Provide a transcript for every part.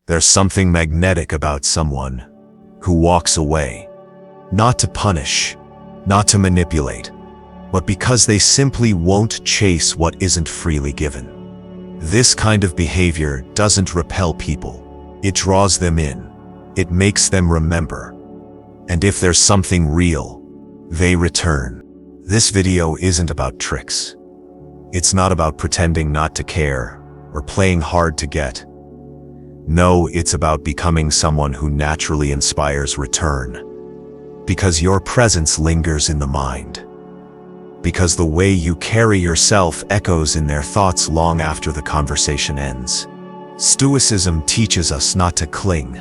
There's something magnetic about someone who walks away, not to punish, not to manipulate, but because they simply won't chase what isn't freely given. This kind of behavior doesn't repel people. It draws them in. It makes them remember. And if there's something real, they return. This video isn't about tricks. It's not about pretending not to care or playing hard to get. No, it's about becoming someone who naturally inspires return. Because your presence lingers in the mind. Because the way you carry yourself echoes in their thoughts long after the conversation ends. Stoicism teaches us not to cling,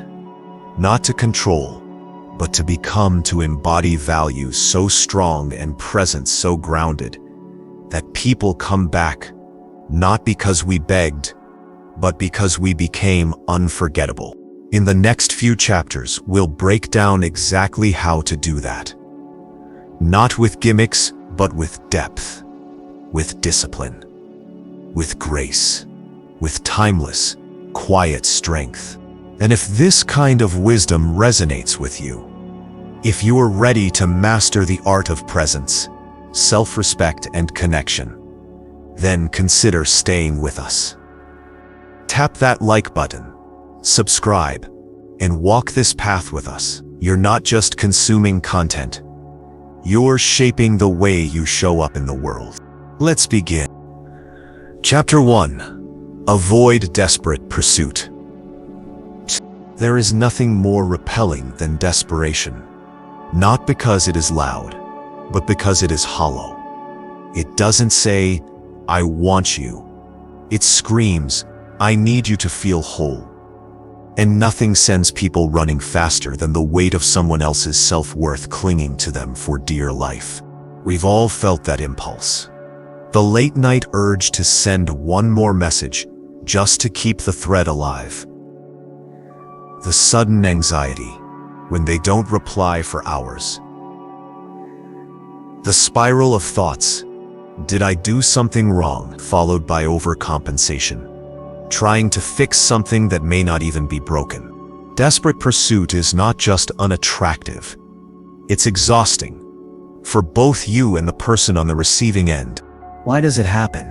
not to control, but to become, to embody values so strong and presence so grounded that people come back, not because we begged, but because we became unforgettable. In the next few chapters, we'll break down exactly how to do that. Not with gimmicks, but with depth, with discipline, with grace, with timeless, quiet strength. And if this kind of wisdom resonates with you, if you are ready to master the art of presence, self-respect, and connection, then consider staying with us. Tap that like button, subscribe, and walk this path with us. You're not just consuming content, you're shaping the way you show up in the world. Let's begin. Chapter 1. Avoid desperate pursuit. There is nothing more repelling than desperation. Not because it is loud, but because it is hollow. It doesn't say, "I want you." It screams, "I need you to feel whole." And nothing sends people running faster than the weight of someone else's self-worth clinging to them for dear life. We've all felt that impulse. The late-night urge to send one more message just to keep the thread alive. The sudden anxiety when they don't reply for hours. The spiral of thoughts, "Did I do something wrong?" followed by overcompensation, trying to fix something that may not even be broken. Desperate pursuit is not just unattractive, it's exhausting, for both you and the person on the receiving end. Why does it happen?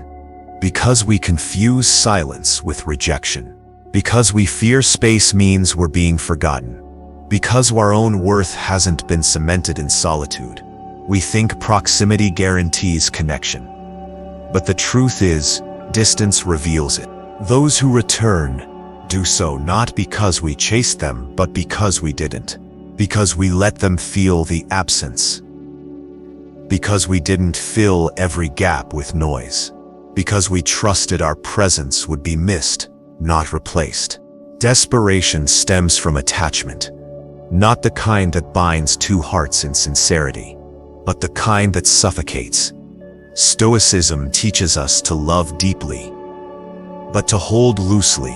Because we confuse silence with rejection. Because we fear space means we're being forgotten. Because our own worth hasn't been cemented in solitude. We think proximity guarantees connection. But the truth is, distance reveals it. Those who return do so not because we chased them, but because we didn't. Because we let them feel the absence. Because we didn't fill every gap with noise. Because we trusted our presence would be missed, not replaced. Desperation stems from attachment. Not the kind that binds two hearts in sincerity, but the kind that suffocates. Stoicism teaches us to love deeply, but to hold loosely,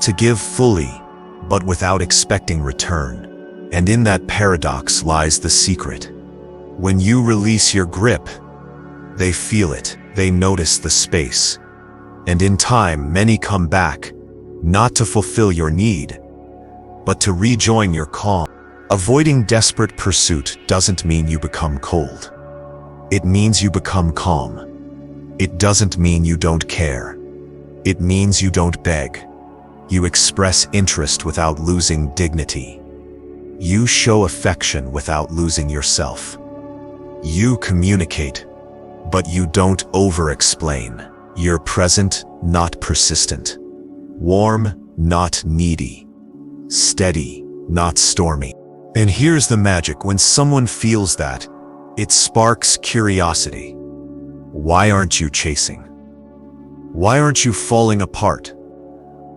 to give fully, but without expecting return. And in that paradox lies the secret. When you release your grip, they feel it, they notice the space. And in time, many come back, not to fulfill your need, but to rejoin your calm. Avoiding desperate pursuit doesn't mean you become cold. It means you become calm. It doesn't mean you don't care. It means you don't beg. You express interest without losing dignity. You show affection without losing yourself. You communicate, but you don't over-explain. You're present, not persistent. Warm, not needy. Steady, not stormy. And here's the magic: when someone feels that, it sparks curiosity. Why aren't you chasing? Why aren't you falling apart?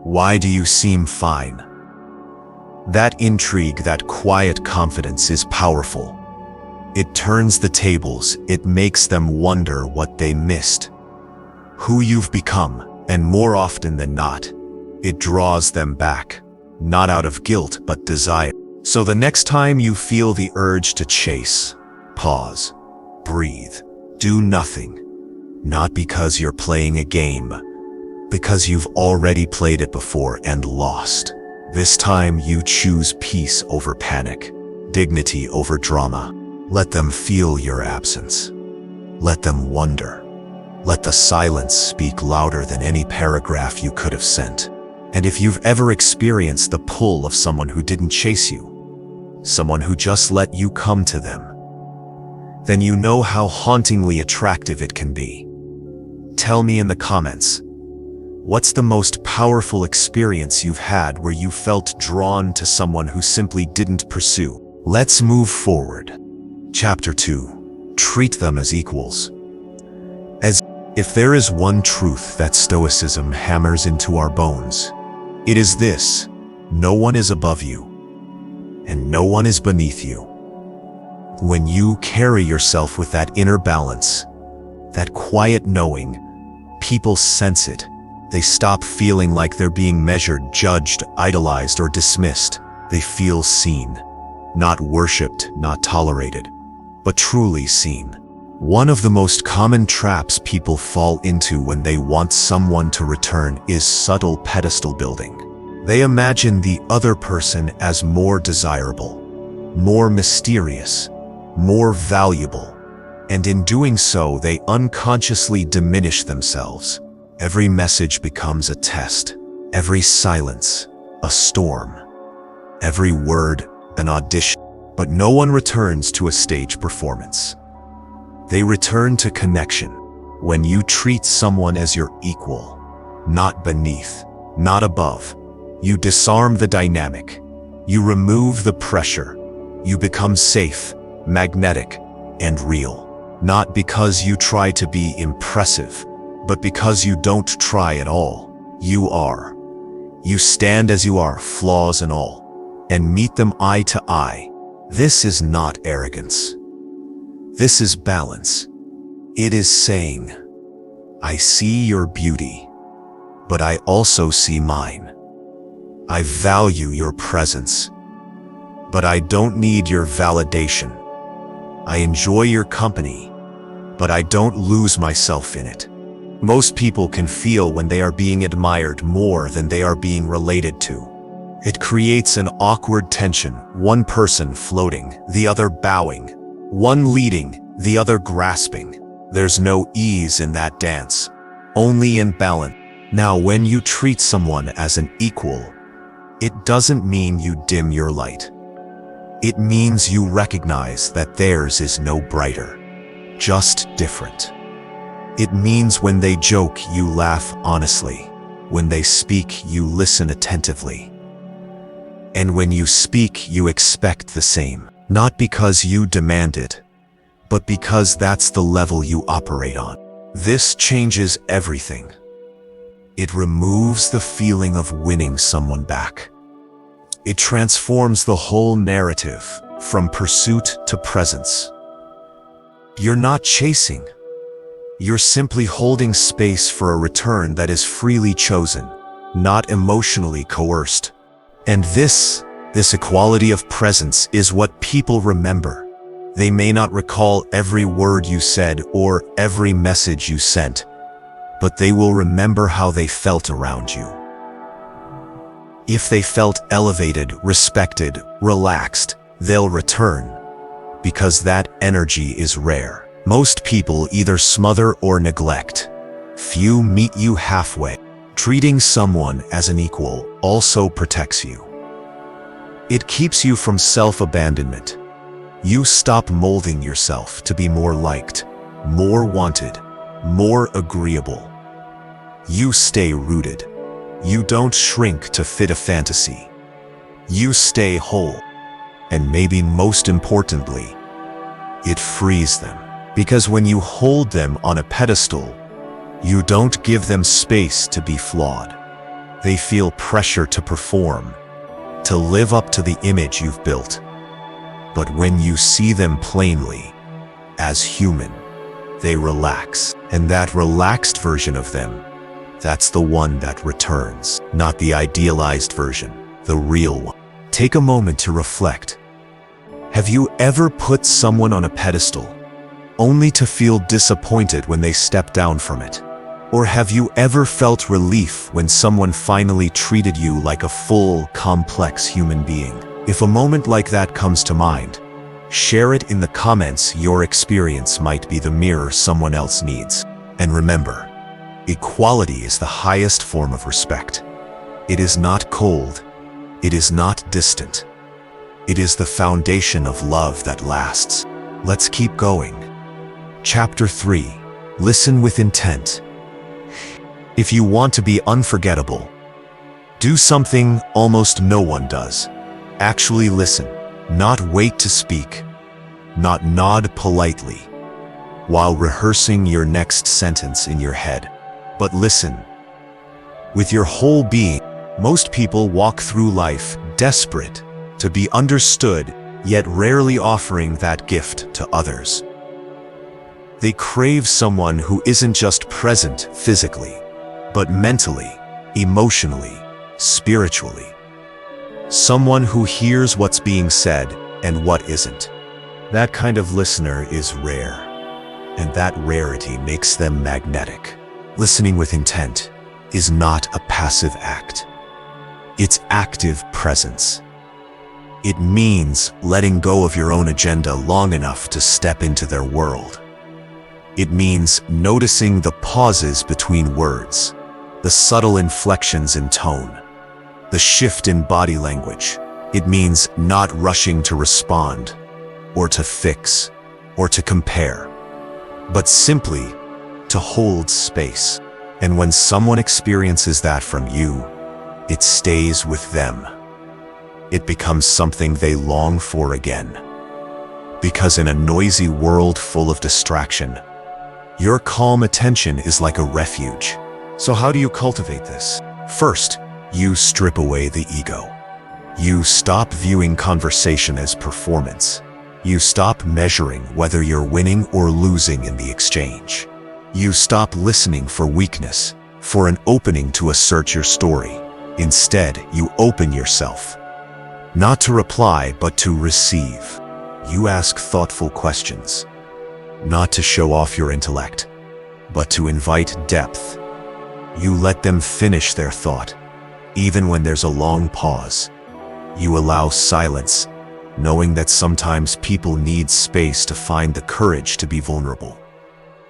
Why do you seem fine? That intrigue, that quiet confidence is powerful. It turns the tables, it makes them wonder what they missed, who you've become, and more often than not, it draws them back, not out of guilt but desire. So the next time you feel the urge to chase, pause, breathe, do nothing. Not because you're playing a game, because you've already played it before and lost. This time you choose peace over panic, dignity over drama. Let them feel your absence. Let them wonder. Let the silence speak louder than any paragraph you could have sent. And if you've ever experienced the pull of someone who didn't chase you, someone who just let you come to them, then you know how hauntingly attractive it can be. Tell me in the comments, what's the most powerful experience you've had where you felt drawn to someone who simply didn't pursue? Let's move forward. Chapter 2. Treat them as equals. As if there is one truth that Stoicism hammers into our bones, it is this: no one is above you, and no one is beneath you. When you carry yourself with that inner balance, that quiet knowing, people sense it. They stop feeling like they're being measured, judged, idolized, or dismissed. They feel seen, not worshipped, not tolerated, but truly seen. One of the most common traps people fall into when they want someone to return is subtle pedestal building. They imagine the other person as more desirable, more mysterious, more valuable, and in doing so, they unconsciously diminish themselves. Every message becomes a test, every silence, a storm, every word, an audition. But no one returns to a stage performance. They return to connection. When you treat someone as your equal, not beneath, not above, you disarm the dynamic. You remove the pressure. You become safe, magnetic, and real. Not because you try to be impressive, but because you don't try at all. You are. You stand as you are, flaws and all, and meet them eye to eye. This is not arrogance. This is balance. It is saying, I see your beauty, but I also see mine. I value your presence, but I don't need your validation. I enjoy your company, but I don't lose myself in it. Most people can feel when they are being admired more than they are being related to. It creates an awkward tension, one person floating, the other bowing, one leading, the other grasping. There's no ease in that dance, only in balance. Now, when you treat someone as an equal, it doesn't mean you dim your light. It means you recognize that theirs is no brighter, just different. It means when they joke, you laugh honestly. When they speak, you listen attentively. And when you speak, you expect the same. Not because you demand it, but because that's the level you operate on. This changes everything. It removes the feeling of winning someone back. It transforms the whole narrative from pursuit to presence. You're not chasing. You're simply holding space for a return that is freely chosen, not emotionally coerced. And this equality of presence is what people remember. They may not recall every word you said or every message you sent, but they will remember how they felt around you. If they felt elevated, respected, relaxed, they'll return, because that energy is rare. Most people either smother or neglect. Few meet you halfway. Treating someone as an equal also protects you. It keeps you from self-abandonment. You stop molding yourself to be more liked, more wanted, more agreeable. You stay rooted. You don't shrink to fit a fantasy. You stay whole. And maybe most importantly, it frees them. Because when you hold them on a pedestal, you don't give them space to be flawed. They feel pressure to perform, to live up to the image you've built. But when you see them plainly, as human, they relax. And that relaxed version of them, that's the one that returns, not the idealized version, the real one. Take a moment to reflect. Have you ever put someone on a pedestal, only to feel disappointed when they step down from it? Or have you ever felt relief when someone finally treated you like a full, complex human being? If a moment like that comes to mind, share it in the comments. Your experience might be the mirror someone else needs. And remember, equality is the highest form of respect. It is not cold. It is not distant. It is the foundation of love that lasts. Let's keep going. Chapter 3. Listen with intent. If you want to be unforgettable, do something almost no one does. Actually listen, not wait to speak, not nod politely while rehearsing your next sentence in your head, but listen with your whole being. Most people walk through life desperate to be understood, yet rarely offering that gift to others. They crave someone who isn't just present physically, but mentally, emotionally, spiritually. Someone who hears what's being said and what isn't. That kind of listener is rare, and that rarity makes them magnetic. Listening with intent is not a passive act. It's active presence. It means letting go of your own agenda long enough to step into their world. It means noticing the pauses between words, the subtle inflections in tone, the shift in body language. It means not rushing to respond, or to fix, or to compare, but simply to hold space. And when someone experiences that from you, it stays with them. It becomes something they long for again. Because in a noisy world full of distraction, your calm attention is like a refuge. So how do you cultivate this? First, you strip away the ego. You stop viewing conversation as performance. You stop measuring whether you're winning or losing in the exchange. You stop listening for weakness, for an opening to assert your story. Instead, you open yourself. Not to reply, but to receive. You ask thoughtful questions. Not to show off your intellect, but to invite depth. You let them finish their thought, even when there's a long pause. You allow silence, knowing that sometimes people need space to find the courage to be vulnerable.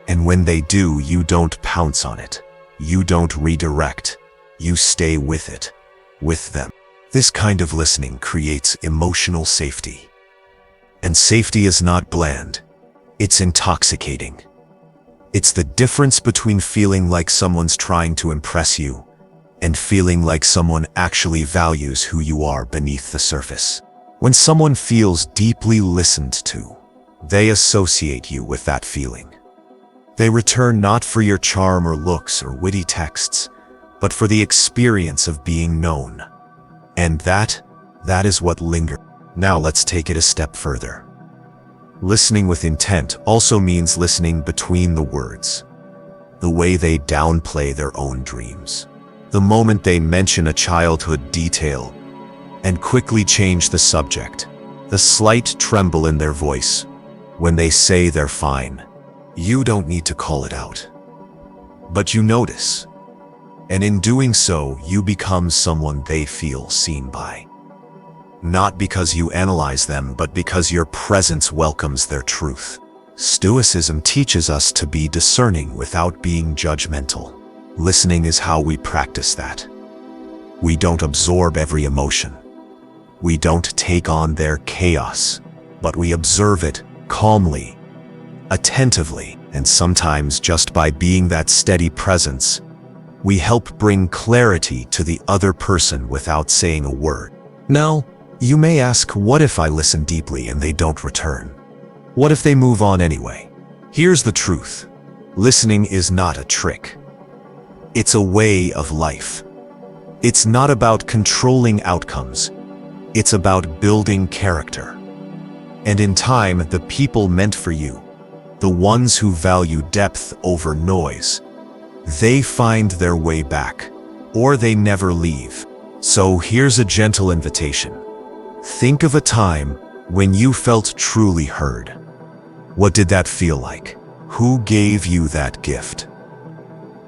And when they do, you don't pounce on it. You don't redirect. You stay with it, with them. This kind of listening creates emotional safety. And safety is not bland. It's intoxicating. It's the difference between feeling like someone's trying to impress you and feeling like someone actually values who you are beneath the surface. When someone feels deeply listened to, they associate you with that feeling. They return not for your charm or looks or witty texts, but for the experience of being known. And that is what lingers. Now let's take it a step further. Listening with intent also means listening between the words. The way they downplay their own dreams. The moment they mention a childhood detail and quickly change the subject. The slight tremble in their voice when they say they're fine. You don't need to call it out, but you notice. And in doing so, you become someone they feel seen by. Not because you analyze them, but because your presence welcomes their truth. Stoicism teaches us to be discerning without being judgmental. Listening is how we practice that. We don't absorb every emotion. We don't take on their chaos, but we observe it calmly, attentively, and sometimes just by being that steady presence, we help bring clarity to the other person without saying a word. Now, you may ask, what if I listen deeply and they don't return? What if they move on anyway? Here's the truth. Listening is not a trick. It's a way of life. It's not about controlling outcomes. It's about building character. And in time, the people meant for you, the ones who value depth over noise, they find their way back, or they never leave. So here's a gentle invitation. Think of a time when you felt truly heard. What did that feel like? Who gave you that gift?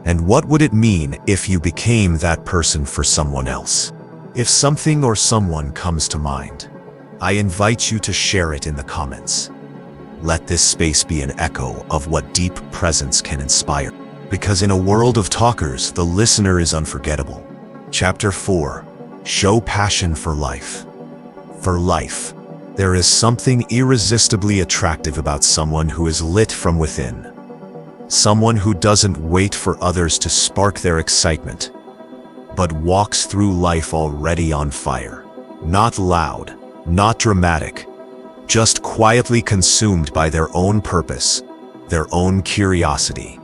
And what would it mean if you became that person for someone else? If something or someone comes to mind, I invite you to share it in the comments. Let this space be an echo of what deep presence can inspire. Because in a world of talkers, the listener is unforgettable. Chapter 4. Show passion for life. For life, there is something irresistibly attractive about someone who is lit from within. Someone who doesn't wait for others to spark their excitement, but walks through life already on fire. Not loud, not dramatic, just quietly consumed by their own purpose, their own curiosity,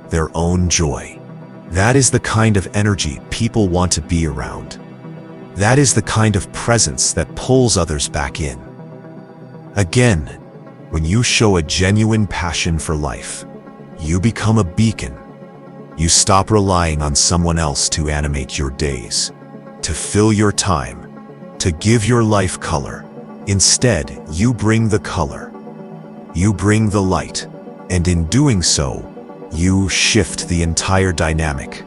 their own joy. That is the kind of energy people want to be around. That is the kind of presence that pulls others back in. Again, when you show a genuine passion for life, you become a beacon. You stop relying on someone else to animate your days, to fill your time, to give your life color. Instead, you bring the color. You bring the light. And in doing so, you shift the entire dynamic.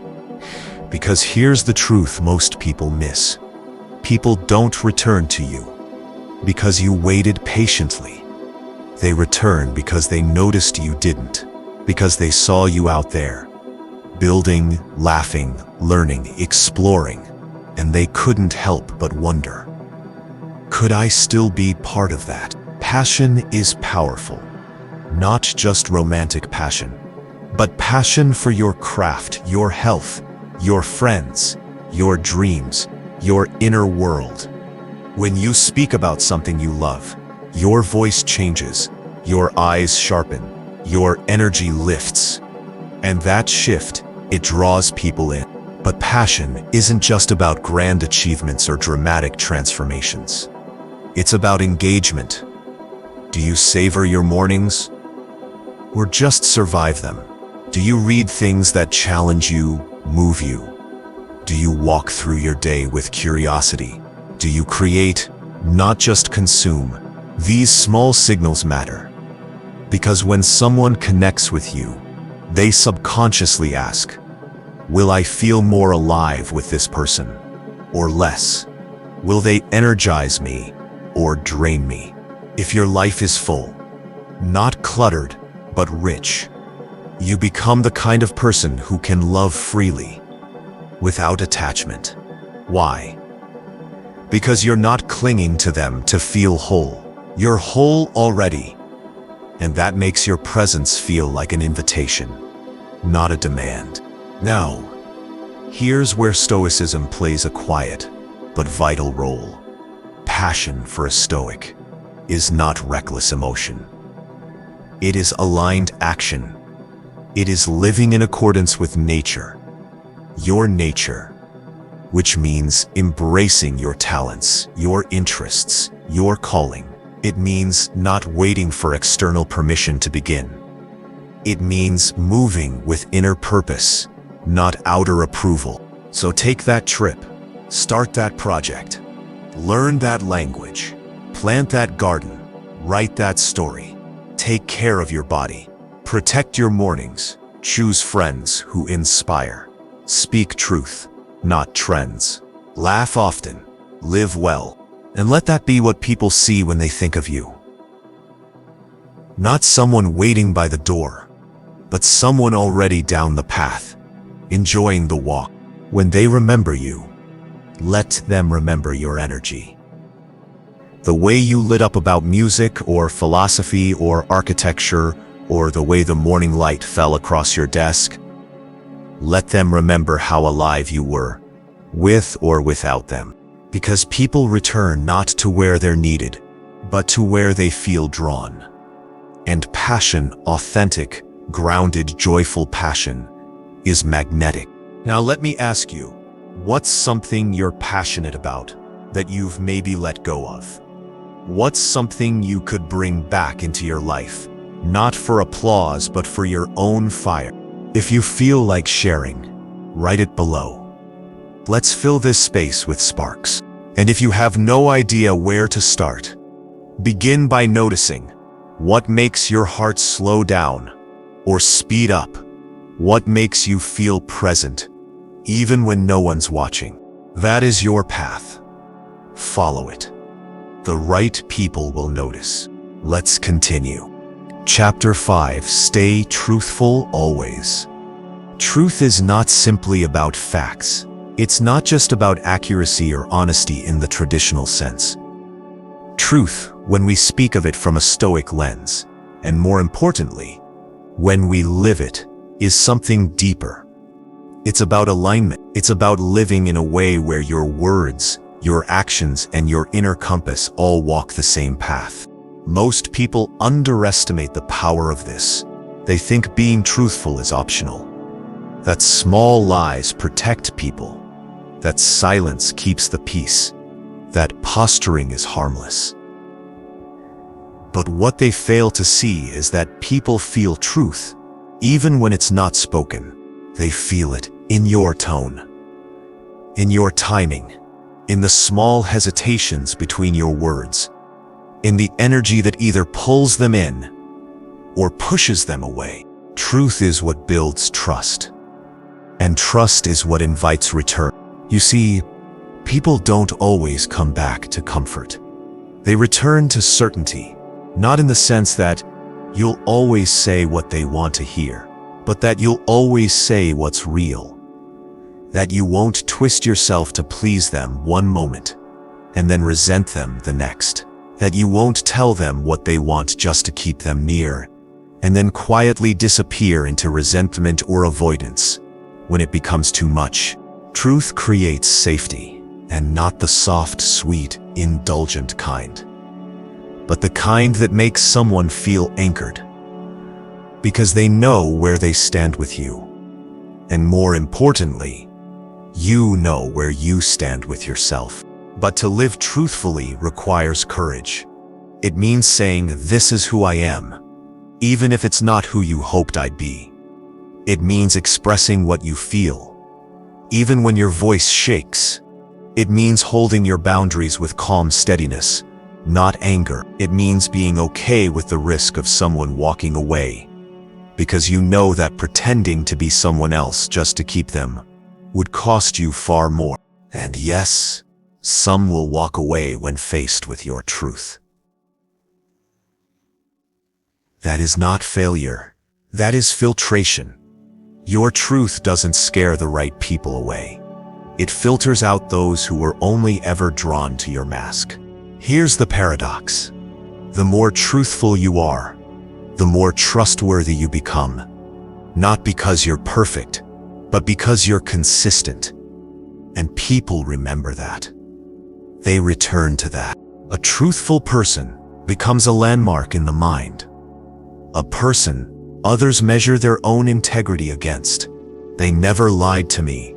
Because here's the truth most people miss. People don't return to you because you waited patiently. They return because they noticed you didn't, because they saw you out there, building, laughing, learning, exploring, and they couldn't help but wonder, could I still be part of that? Passion is powerful. Not just romantic passion, but passion for your craft, your health, your friends, your dreams, your inner world. When you speak about something you love, your voice changes, your eyes sharpen, your energy lifts. And that shift, it draws people in. But passion isn't just about grand achievements or dramatic transformations. It's about engagement. Do you savor your mornings? Or just survive them? Do you read things that challenge you, move you? Do you walk through your day with curiosity? Do you create, not just consume? These small signals matter. Because when someone connects with you, they subconsciously ask, will I feel more alive with this person, or less? Will they energize me, or drain me? If your life is full, not cluttered, but rich, you become the kind of person who can love freely, without attachment. Why? Because you're not clinging to them to feel whole. You're whole already, and that makes your presence feel like an invitation, not a demand. Now, here's where Stoicism plays a quiet but vital role. Passion for a Stoic is not reckless emotion. It is aligned action. It is living in accordance with nature, your nature, which means embracing your talents, your interests, your calling. It means not waiting for external permission to begin. It means moving with inner purpose, not outer approval. So take that trip, start that project, learn that language, plant that garden, write that story. Take care of your body, protect your mornings, choose friends who inspire, speak truth, not trends, laugh often, live well, and let that be what people see when they think of you. Not someone waiting by the door, but someone already down the path, enjoying the walk. When they remember you, let them remember your energy. The way you lit up about music or philosophy or architecture, or the way the morning light fell across your desk, let them remember how alive you were, with or without them. Because people return not to where they're needed, but to where they feel drawn. And passion, authentic, grounded, joyful passion, is magnetic. Now let me ask you, what's something you're passionate about that you've maybe let go of? What's something you could bring back into your life, not for applause, but for your own fire? If you feel like sharing, write it below. Let's fill this space with sparks. And if you have no idea where to start, begin by noticing what makes your heart slow down or speed up. What makes you feel present, even when no one's watching? That is your path. Follow it. The right people will notice. Let's continue. Chapter 5. Stay truthful always. Truth is not simply about facts. It's not just about accuracy or honesty in the traditional sense. Truth, when we speak of it from a Stoic lens, and more importantly, when we live it, is something deeper. It's about alignment. It's about living in a way where your words, your actions, and your inner compass all walk the same path. Most people underestimate the power of this. They think being truthful is optional. That small lies protect people. That silence keeps the peace. That posturing is harmless. But what they fail to see is that people feel truth, even when it's not spoken. They feel it in your tone, in your timing, in the small hesitations between your words, in the energy that either pulls them in or pushes them away. Truth is what builds trust, and trust is what invites return. You see, people don't always come back to comfort. They return to certainty, not in the sense that you'll always say what they want to hear, but that you'll always say what's real. That you won't twist yourself to please them one moment and then resent them the next. That you won't tell them what they want just to keep them near and then quietly disappear into resentment or avoidance when it becomes too much. Truth creates safety, and not the soft, sweet, indulgent kind, but the kind that makes someone feel anchored, because they know where they stand with you. And more importantly, you know where you stand with yourself. But to live truthfully requires courage. It means saying, "This is who I am," even if it's not who you hoped I'd be. It means expressing what you feel, even when your voice shakes. It means holding your boundaries with calm steadiness, not anger. It means being okay with the risk of someone walking away, because you know that pretending to be someone else just to keep them would cost you far more. And yes, some will walk away when faced with your truth. That is not failure. That is filtration. Your truth doesn't scare the right people away. It filters out those who were only ever drawn to your mask. Here's the paradox. The more truthful you are, the more trustworthy you become. Not because you're perfect, but because you're consistent. And people remember that. They return to that. A truthful person becomes a landmark in the mind. A person others measure their own integrity against. They never lied to me.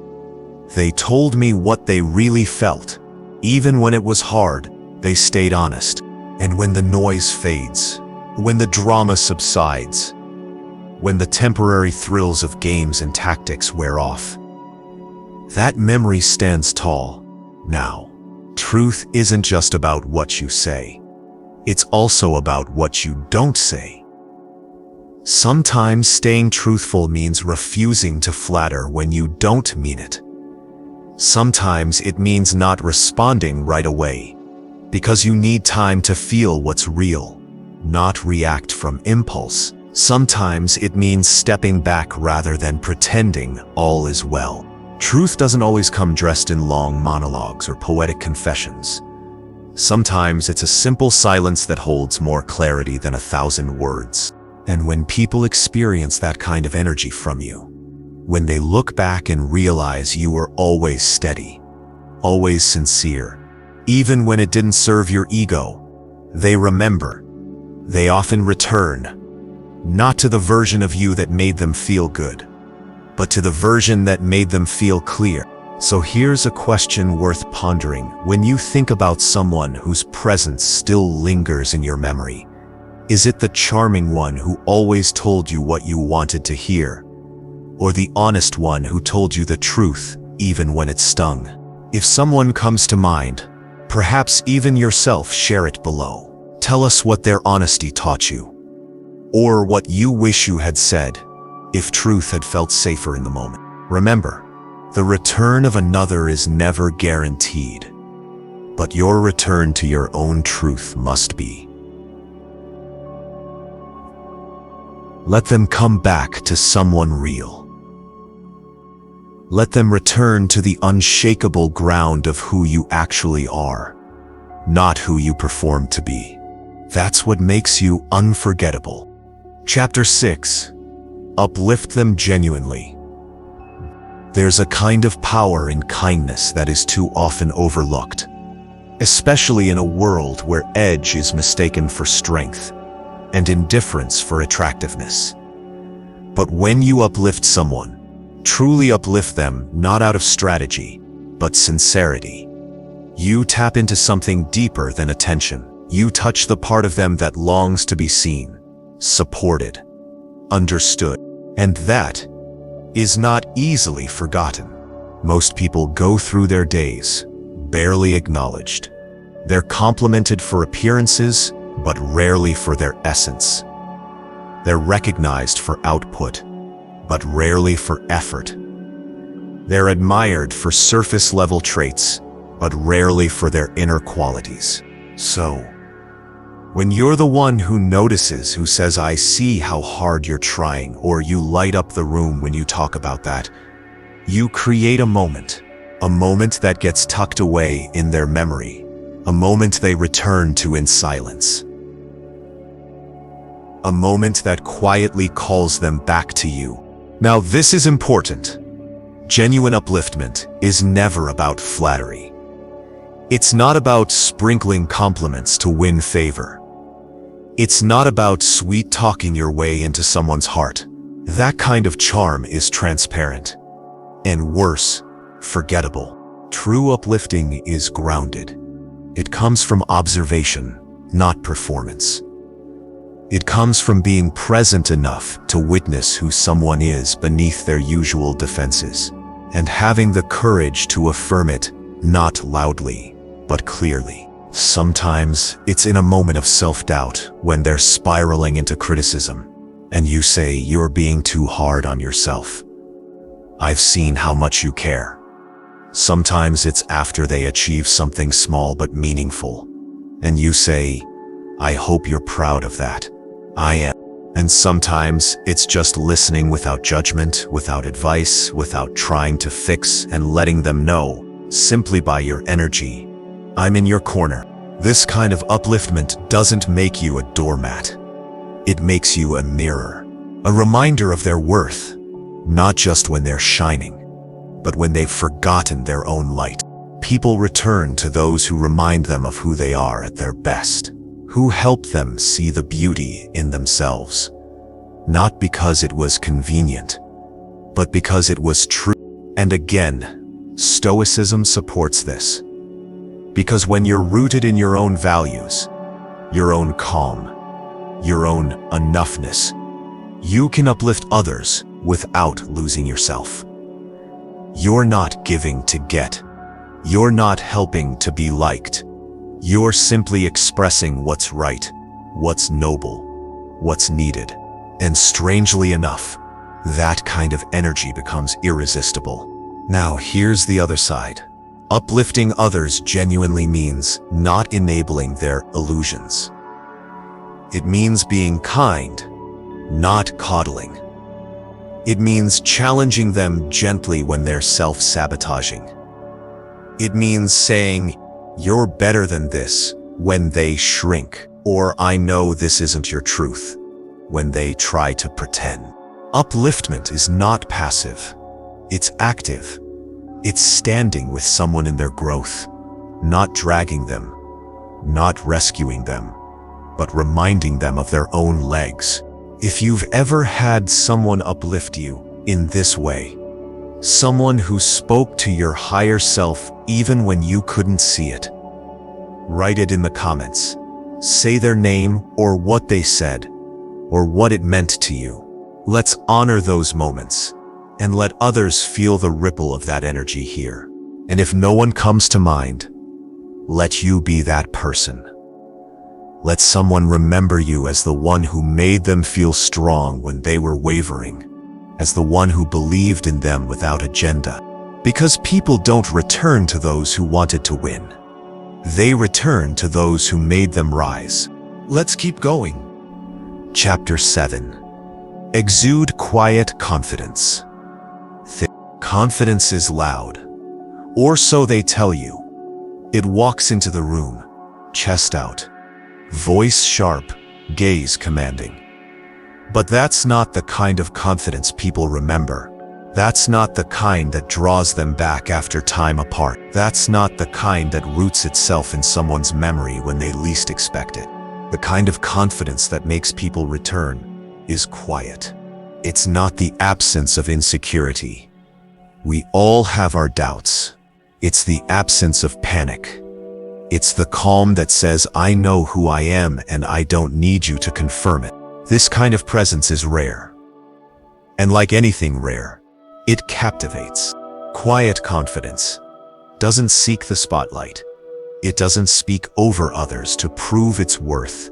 They told me what they really felt. Even when it was hard, they stayed honest. And when the noise fades, when the drama subsides, when the temporary thrills of games and tactics wear off, that memory stands tall. Now, truth isn't just about what you say. It's also about what you don't say. Sometimes staying truthful means refusing to flatter when you don't mean it. Sometimes it means not responding right away, because you need time to feel what's real, not react from impulse. Sometimes it means stepping back rather than pretending all is well. Truth doesn't always come dressed in long monologues or poetic confessions. Sometimes it's a simple silence that holds more clarity than 1,000 words. And when people experience that kind of energy from you, when they look back and realize you were always steady, always sincere, even when it didn't serve your ego, they remember. They often return, not to the version of you that made them feel good, but to the version that made them feel clear. So here's a question worth pondering. When you think about someone whose presence still lingers in your memory, is it the charming one who always told you what you wanted to hear? Or the honest one who told you the truth, even when it stung? If someone comes to mind, perhaps even yourself, share it below. Tell us what their honesty taught you, or what you wish you had said, if truth had felt safer in the moment. Remember, the return of another is never guaranteed, but your return to your own truth must be. Let them come back to someone real. Let them return to the unshakable ground of who you actually are, not who you perform to be. That's what makes you unforgettable. Chapter 6. Uplift them genuinely. There's a kind of power in kindness that is too often overlooked, especially in a world where edge is mistaken for strength and indifference for attractiveness. But when you uplift someone, truly uplift them not out of strategy, but sincerity, you tap into something deeper than attention. You touch the part of them that longs to be seen, supported, understood, and that is not easily forgotten. Most people go through their days barely acknowledged. They're complimented for appearances, but rarely for their essence. They're recognized for output, but rarely for effort. They're admired for surface-level traits, but rarely for their inner qualities. So, when you're the one who notices, who says, "I see how hard you're trying," or you light up the room when you talk about that, you create a moment that gets tucked away in their memory, a moment they return to in silence, a moment that quietly calls them back to you. Now, this is important. Genuine upliftment is never about flattery. It's not about sprinkling compliments to win favor. It's not about sweet-talking your way into someone's heart. That kind of charm is transparent, and worse, forgettable. True uplifting is grounded. It comes from observation, not performance. It comes from being present enough to witness who someone is beneath their usual defenses, and having the courage to affirm it, not loudly, but clearly. Sometimes it's in a moment of self-doubt when they're spiraling into criticism, and you say you're being too hard on yourself. I've seen how much you care. Sometimes it's after they achieve something small but meaningful, and you say, I hope you're proud of that. I am. And sometimes it's just listening without judgment, without advice, without trying to fix, and letting them know, simply by your energy, I'm in your corner. This kind of upliftment doesn't make you a doormat. It makes you a mirror, a reminder of their worth, not just when they're shining, but when they've forgotten their own light. People return to those who remind them of who they are at their best, who help them see the beauty in themselves, not because it was convenient, but because it was true. And again, Stoicism supports this. Because when you're rooted in your own values, your own calm, your own enoughness, you can uplift others without losing yourself. You're not giving to get. You're not helping to be liked. You're simply expressing what's right, what's noble, what's needed. And strangely enough, that kind of energy becomes irresistible. Now, here's the other side. Uplifting others genuinely means not enabling their illusions. It means being kind, not coddling. It means challenging them gently when they're self-sabotaging. It means saying, you're better than this, when they shrink, or I know this isn't your truth, when they try to pretend. Upliftment is not passive. It's active. It's standing with someone in their growth, not dragging them, not rescuing them, but reminding them of their own legs. If you've ever had someone uplift you in this way, someone who spoke to your higher self even when you couldn't see it, write it in the comments. Say their name or what they said, or what it meant to you. Let's honor those moments, and let others feel the ripple of that energy here. And if no one comes to mind, let you be that person. Let someone remember you as the one who made them feel strong when they were wavering. as the one who believed in them without agenda. Because people don't return to those who wanted to win. They return to those who made them rise. Let's keep going. Chapter 7. Exude quiet confidence. Confidence is loud, or so they tell you. It walks into the room, chest out, voice sharp, gaze commanding. But that's not the kind of confidence people remember. That's not the kind that draws them back after time apart. That's not the kind that roots itself in someone's memory when they least expect it. The kind of confidence that makes people return is quiet. It's not the absence of insecurity. We all have our doubts. It's the absence of panic. It's the calm that says, I know who I am and I don't need you to confirm it. This kind of presence is rare. And like anything rare, it captivates. Quiet confidence doesn't seek the spotlight. It doesn't speak over others to prove its worth.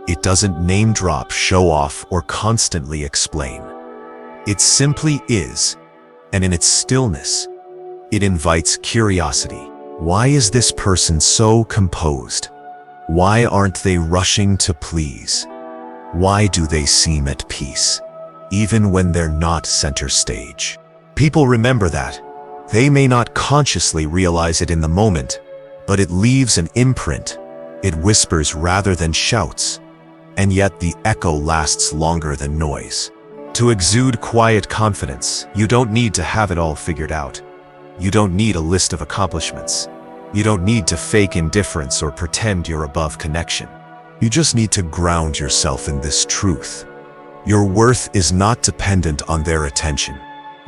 It doesn't name drop, show off, or constantly explain. It simply is, and in its stillness, it invites curiosity. Why is this person so composed? Why aren't they rushing to please? Why do they seem at peace, even when they're not center stage? People remember that. They may not consciously realize it in the moment, but it leaves an imprint. It whispers rather than shouts, and yet the echo lasts longer than noise. To exude quiet confidence, you don't need to have it all figured out. You don't need a list of accomplishments. You don't need to fake indifference or pretend you're above connection. You just need to ground yourself in this truth. Your worth is not dependent on their attention.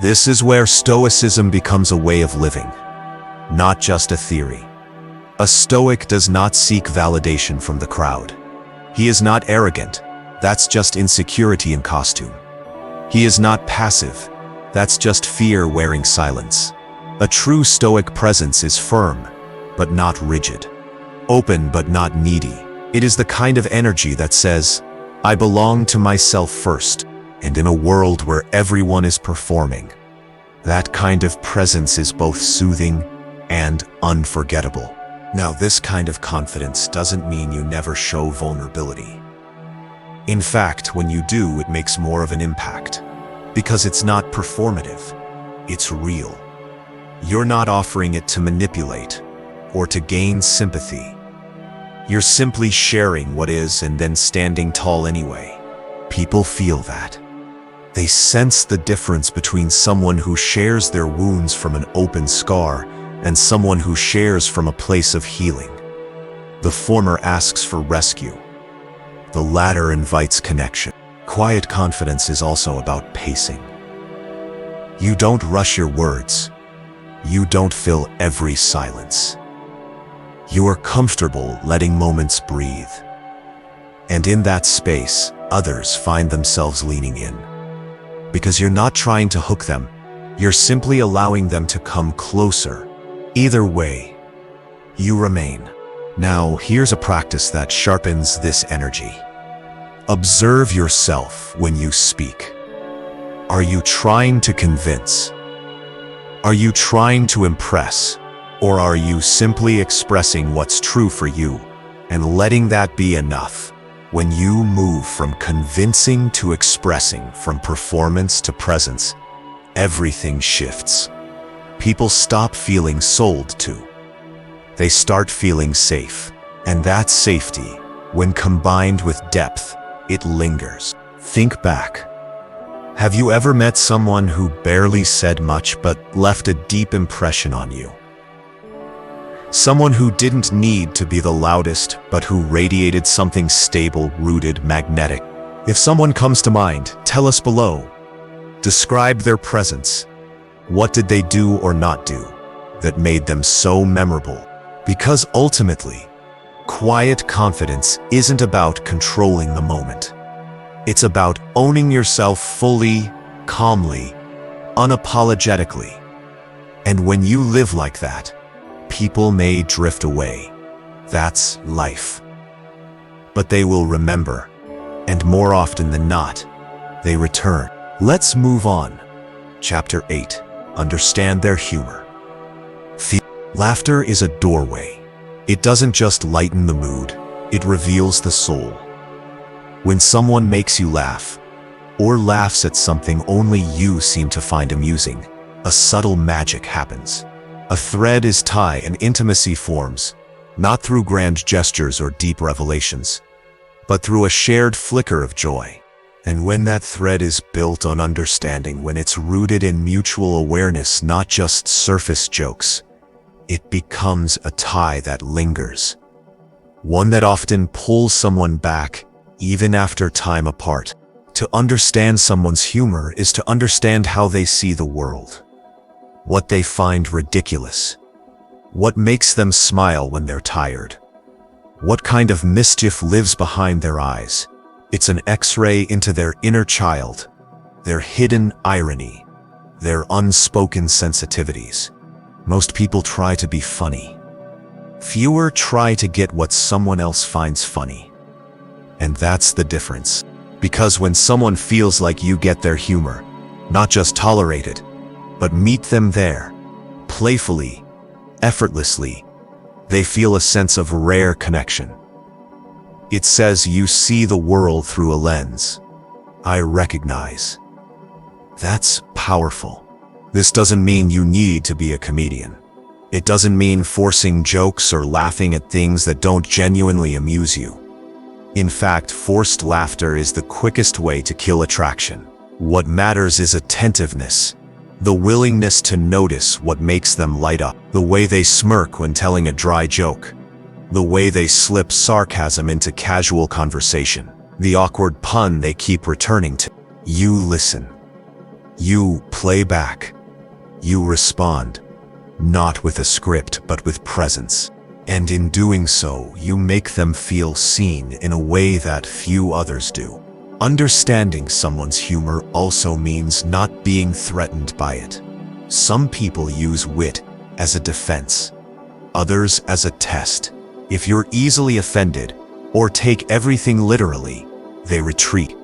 This is where Stoicism becomes a way of living, not just a theory. A Stoic does not seek validation from the crowd. He is not arrogant. That's just insecurity in costume. He is not passive. That's just fear wearing silence. A true Stoic presence is firm, but not rigid. Open, but not needy. It is the kind of energy that says, I belong to myself first, and in a world where everyone is performing, that kind of presence is both soothing and unforgettable. Now, this kind of confidence doesn't mean you never show vulnerability. In fact, when you do, it makes more of an impact, because it's not performative, it's real. You're not offering it to manipulate or to gain sympathy. You're simply sharing what is and then standing tall anyway. People feel that. They sense the difference between someone who shares their wounds from an open scar and someone who shares from a place of healing. The former asks for rescue. The latter invites connection. Quiet confidence is also about pacing. You don't rush your words. You don't fill every silence. You are comfortable letting moments breathe. And in that space, others find themselves leaning in. Because you're not trying to hook them, you're simply allowing them to come closer. Either way, you remain. Now, here's a practice that sharpens this energy. Observe yourself when you speak. Are you trying to convince? Are you trying to impress? Or are you simply expressing what's true for you and letting that be enough? When you move from convincing to expressing, from performance to presence, everything shifts. People stop feeling sold to. They start feeling safe. And that safety, when combined with depth, it lingers. Think back. Have you ever met someone who barely said much but left a deep impression on you? Someone who didn't need to be the loudest, but who radiated something stable, rooted, magnetic. If someone comes to mind, tell us below. Describe their presence. What did they do or not do that made them so memorable? Because ultimately, quiet confidence isn't about controlling the moment. It's about owning yourself fully, calmly, unapologetically. And when you live like that, people may drift away. That's life. But they will remember, and more often than not, they return. Let's move on. Chapter 8. Understand their humor. Laughter is a doorway. It doesn't just lighten the mood, it reveals the soul. When someone makes you laugh, or laughs at something only you seem to find amusing, a subtle magic happens. A thread is tied and intimacy forms, not through grand gestures or deep revelations, but through a shared flicker of joy. And when that thread is built on understanding, when it's rooted in mutual awareness, not just surface jokes, it becomes a tie that lingers. One that often pulls someone back, even after time apart. To understand someone's humor is to understand how they see the world. What they find ridiculous. What makes them smile when they're tired. What kind of mischief lives behind their eyes. It's an X-ray into their inner child, their hidden irony, their unspoken sensitivities. Most people try to be funny. Fewer try to get what someone else finds funny. And that's the difference. Because when someone feels like you get their humor, not just tolerate it, but meet them there, playfully, effortlessly, they feel a sense of rare connection. It says you see the world through a lens I recognize. That's powerful. This doesn't mean you need to be a comedian. It doesn't mean forcing jokes or laughing at things that don't genuinely amuse you. In fact, forced laughter is the quickest way to kill attraction. What matters is attentiveness, the willingness to notice what makes them light up, the way they smirk when telling a dry joke, the way they slip sarcasm into casual conversation, the awkward pun they keep returning to. You listen. You play back. You respond, not with a script but with presence. And in doing so, you make them feel seen in a way that few others do. Understanding someone's humor also means not being threatened by it. Some people use wit as a defense, others as a test. If you're easily offended or take everything literally, they retreat.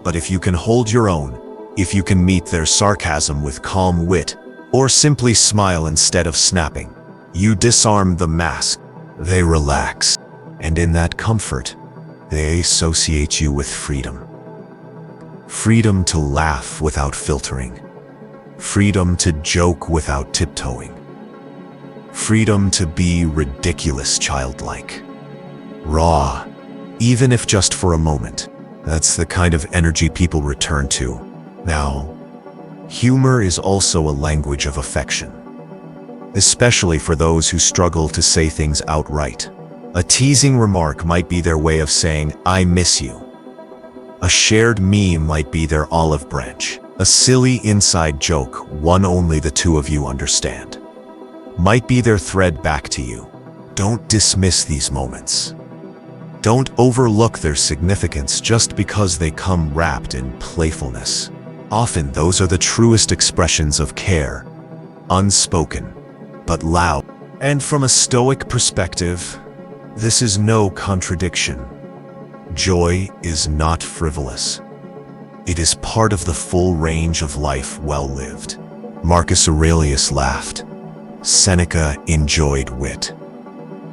But if you can hold your own, if you can meet their sarcasm with calm wit, or simply smile instead of snapping, you disarm the mask. They relax, and in that comfort, they associate you with freedom. Freedom to laugh without filtering. Freedom to joke without tiptoeing. Freedom to be ridiculous childlike. Raw, even if just for a moment. That's the kind of energy people return to. Now, humor is also a language of affection. Especially for those who struggle to say things outright. A teasing remark might be their way of saying, "I miss you." A shared meme might be their olive branch. A silly inside joke, one only the two of you understand, might be their thread back to you. Don't dismiss these moments. Don't overlook their significance just because they come wrapped in playfulness. Often those are the truest expressions of care, unspoken, but loud. And from a Stoic perspective, this is no contradiction. Joy is not frivolous. It is part of the full range of life well lived. Marcus Aurelius laughed. Seneca enjoyed wit.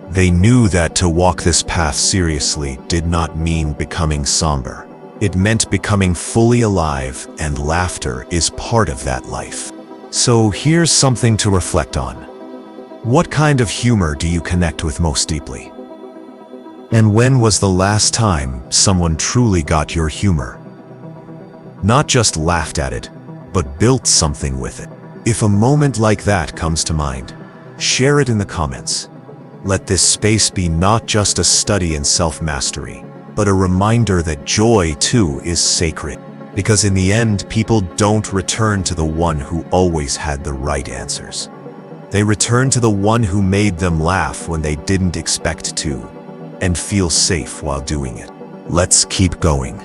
They knew that to walk this path seriously did not mean becoming somber. It meant becoming fully alive, and laughter is part of that life. So here's something to reflect on. What kind of humor do you connect with most deeply? And when was the last time someone truly got your humor? Not just laughed at it, but built something with it. If a moment like that comes to mind, share it in the comments. Let this space be not just a study in self-mastery, but a reminder that joy too is sacred. Because in the end, people don't return to the one who always had the right answers. They return to the one who made them laugh when they didn't expect to, and feel safe while doing it. Let's keep going.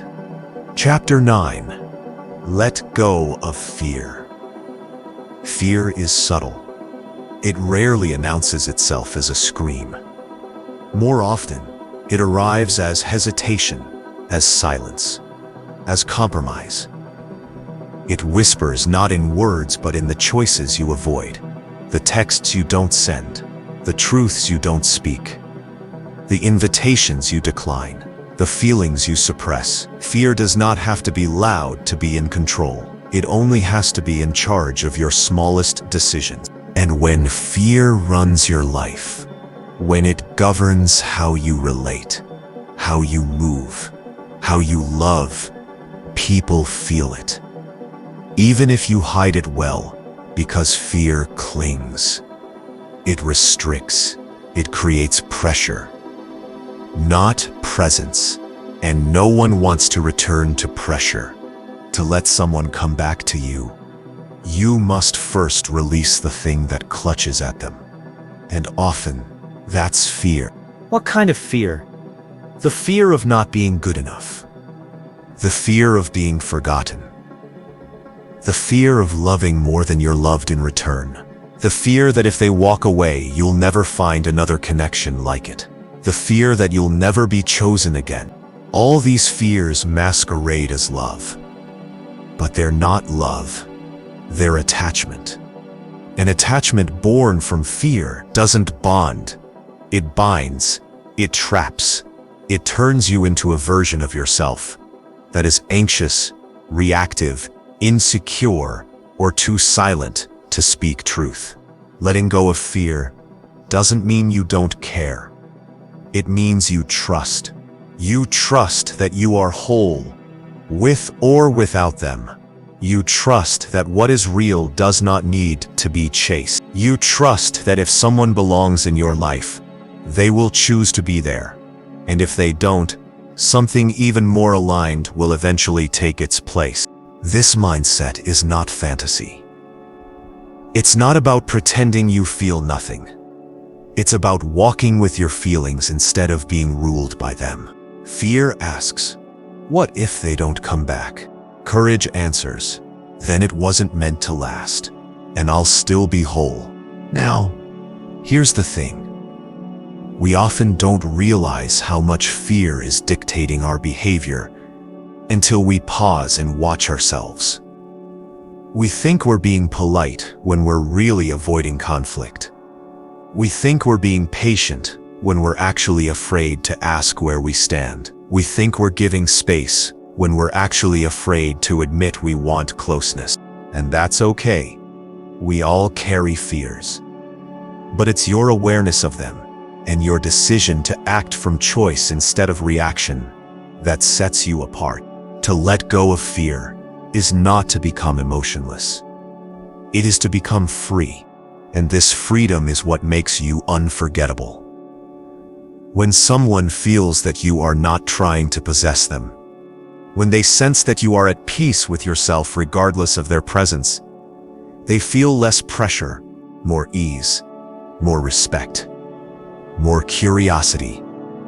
Chapter 9. Let go of fear. Fear is subtle. It rarely announces itself as a scream. More often, it arrives as hesitation, as silence, as compromise. It whispers not in words but in the choices you avoid, the texts you don't send, the truths you don't speak, the invitations you decline, the feelings you suppress. Fear does not have to be loud to be in control. It only has to be in charge of your smallest decisions. And when fear runs your life, when it governs how you relate, how you move, how you love, people feel it. Even if you hide it well, because fear clings. It restricts. It creates pressure, not presence. And no one wants to return to pressure. To let someone come back to you, you must first release the thing that clutches at them. And often, that's fear. What kind of fear? The fear of not being good enough. The fear of being forgotten. The fear of loving more than you're loved in return. The fear that if they walk away, you'll never find another connection like it. The fear that you'll never be chosen again. All these fears masquerade as love. But they're not love. They're attachment. An attachment born from fear doesn't bond. It binds. It traps. It turns you into a version of yourself that is anxious, reactive, insecure, or too silent to speak truth. Letting go of fear doesn't mean you don't care. It means you trust. You trust that you are whole, with or without them. You trust that what is real does not need to be chased. You trust that if someone belongs in your life, they will choose to be there. And if they don't, something even more aligned will eventually take its place. This mindset is not fantasy. It's not about pretending you feel nothing. It's about walking with your feelings instead of being ruled by them. Fear asks, what if they don't come back? Courage answers, then it wasn't meant to last, and I'll still be whole. Now, here's the thing. We often don't realize how much fear is dictating our behavior until we pause and watch ourselves. We think we're being polite when we're really avoiding conflict. We think we're being patient when we're actually afraid to ask where we stand. We think we're giving space when we're actually afraid to admit we want closeness. And that's okay. We all carry fears. But it's your awareness of them and your decision to act from choice instead of reaction that sets you apart. To let go of fear is not to become emotionless. It is to become free. And this freedom is what makes you unforgettable. When someone feels that you are not trying to possess them, when they sense that you are at peace with yourself regardless of their presence, they feel less pressure, more ease, more respect, more curiosity.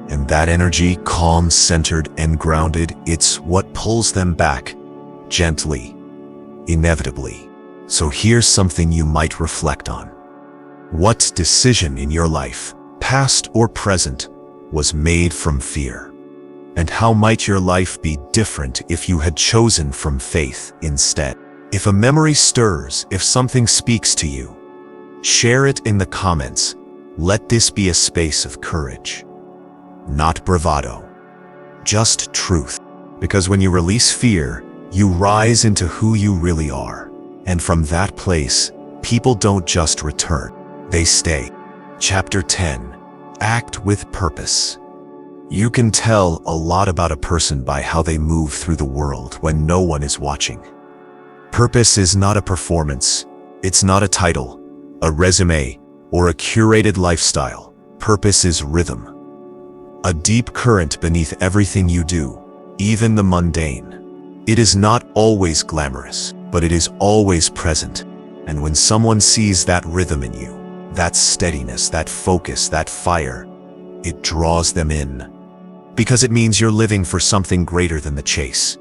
And that energy, calm, centered, and grounded, it's what pulls them back, gently, inevitably. So here's something you might reflect on. What decision in your life, past or present, was made from fear? And how might your life be different if you had chosen from faith instead? If a memory stirs, if something speaks to you, share it in the comments. Let this be a space of courage, not bravado, just truth. Because when you release fear, you rise into who you really are. And from that place, people don't just return, they stay. Chapter 10. Act with purpose. You can tell a lot about a person by how they move through the world when no one is watching. Purpose is not a performance. It's not a title, a resume, or a curated lifestyle. Purpose is rhythm. A deep current beneath everything you do, even the mundane. It is not always glamorous, but it is always present. And when someone sees that rhythm in you, that steadiness, that focus, that fire, it draws them in. Because it means you're living for something greater than the chase,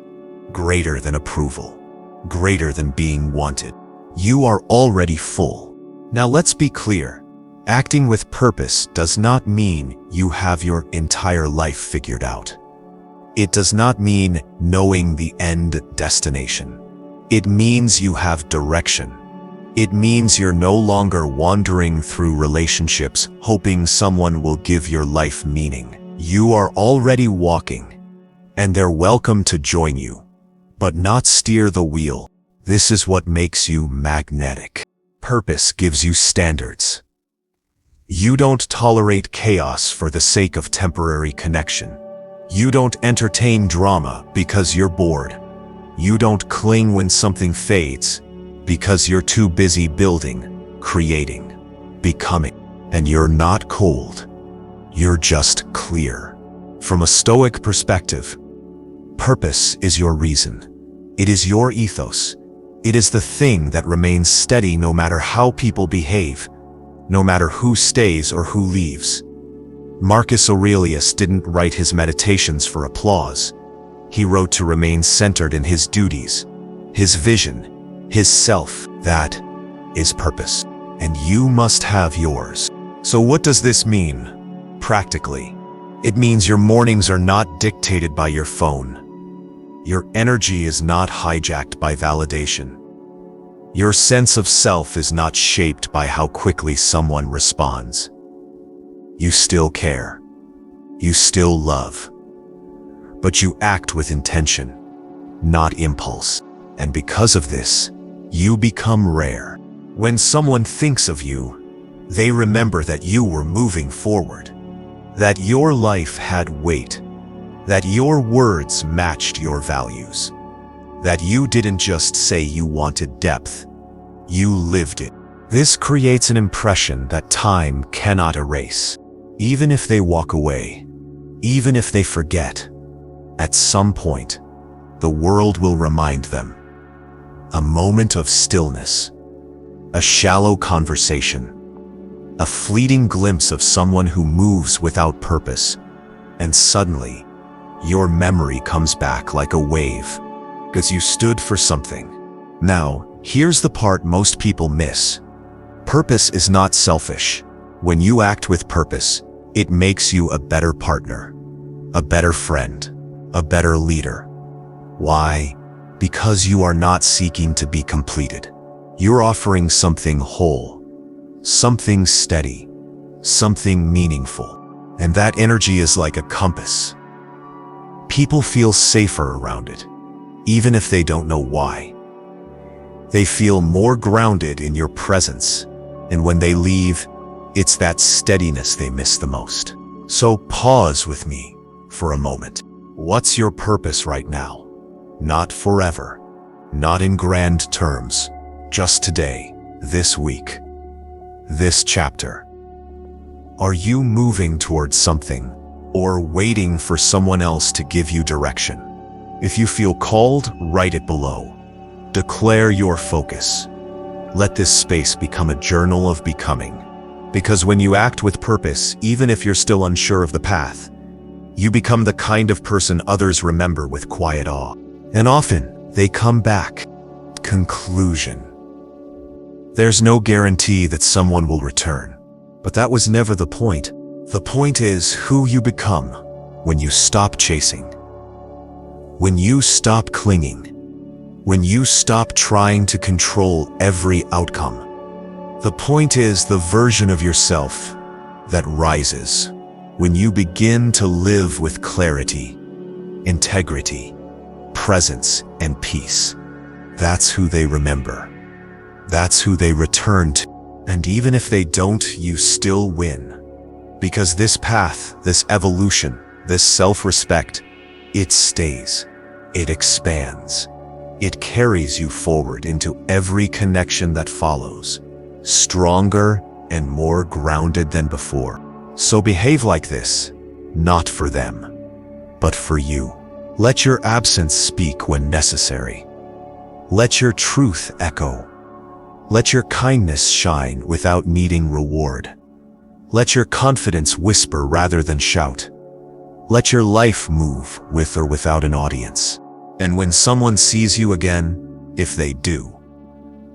greater than approval, greater than being wanted. You are already full. Now let's be clear. Acting with purpose does not mean you have your entire life figured out. It does not mean knowing the end destination. It means you have direction. It means you're no longer wandering through relationships hoping someone will give your life meaning. You are already walking, and they're welcome to join you, but not steer the wheel. This is what makes you magnetic. Purpose gives you standards. You don't tolerate chaos for the sake of temporary connection. You don't entertain drama because you're bored. You don't cling when something fades because you're too busy building, creating, becoming. And you're not cold. You're just clear. From a Stoic perspective, purpose is your reason. It is your ethos. It is the thing that remains steady no matter how people behave, no matter who stays or who leaves. Marcus Aurelius didn't write his meditations for applause. He wrote to remain centered in his duties, his vision, his self. That is purpose. And you must have yours. So what does this mean? Practically, it means your mornings are not dictated by your phone. Your energy is not hijacked by validation. Your sense of self is not shaped by how quickly someone responds. You still care. You still love. But you act with intention, not impulse. And because of this, you become rare. When someone thinks of you, they remember that you were moving forward, that your life had weight, that your words matched your values, that you didn't just say you wanted depth, you lived it. This creates an impression that time cannot erase. Even if they walk away, even if they forget, at some point, the world will remind them. A moment of stillness, a shallow conversation, a fleeting glimpse of someone who moves without purpose, and suddenly, your memory comes back like a wave, because you stood for something. Now, here's the part most people miss. Purpose is not selfish. When you act with purpose, it makes you a better partner, a better friend, a better leader. Why? Because you are not seeking to be completed. You're offering something whole, something steady, something meaningful. And that energy is like a compass. People feel safer around it, even if they don't know why. They feel more grounded in your presence, and when they leave, it's that steadiness they miss the most. So pause with me for a moment. What's your purpose right now? Not forever, not in grand terms, just today, this week, this chapter. Are you moving towards something, or waiting for someone else to give you direction? If you feel called, write it below. Declare your focus. Let this space become a journal of becoming. Because when you act with purpose, even if you're still unsure of the path, you become the kind of person others remember with quiet awe. And often, they come back. Conclusion. There's no guarantee that someone will return. But that was never the point. The point is who you become when you stop chasing. When you stop clinging. When you stop trying to control every outcome. The point is the version of yourself that rises when you begin to live with clarity, integrity, presence, and peace. That's who they remember. That's who they return to. And even if they don't, you still win. Because this path, this evolution, this self-respect, it stays. It expands. It carries you forward into every connection that follows, stronger and more grounded than before. So behave like this, not for them, but for you. Let your absence speak when necessary. Let your truth echo. Let your kindness shine without needing reward. Let your confidence whisper rather than shout. Let your life move with or without an audience. And when someone sees you again, if they do,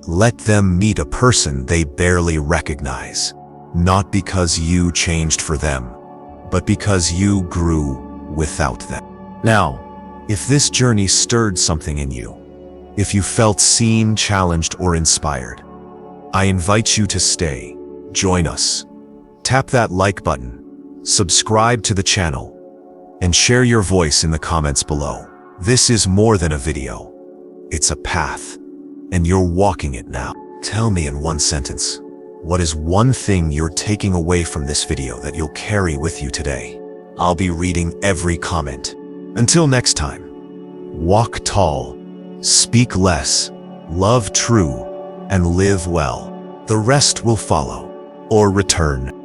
let them meet a person they barely recognize. Not because you changed for them, but because you grew without them. Now, if this journey stirred something in you, If you felt seen, challenged, or inspired, I invite you to stay. Join us. Tap that like button, subscribe to the channel, and share your voice in the comments below. This is more than a video. It's a path, and you're walking it now. Tell me in one sentence, what is one thing you're taking away from this video that you'll carry with you today? I'll be reading every comment. Until next time, walk tall, speak less, love true, and live well. The rest will follow or return.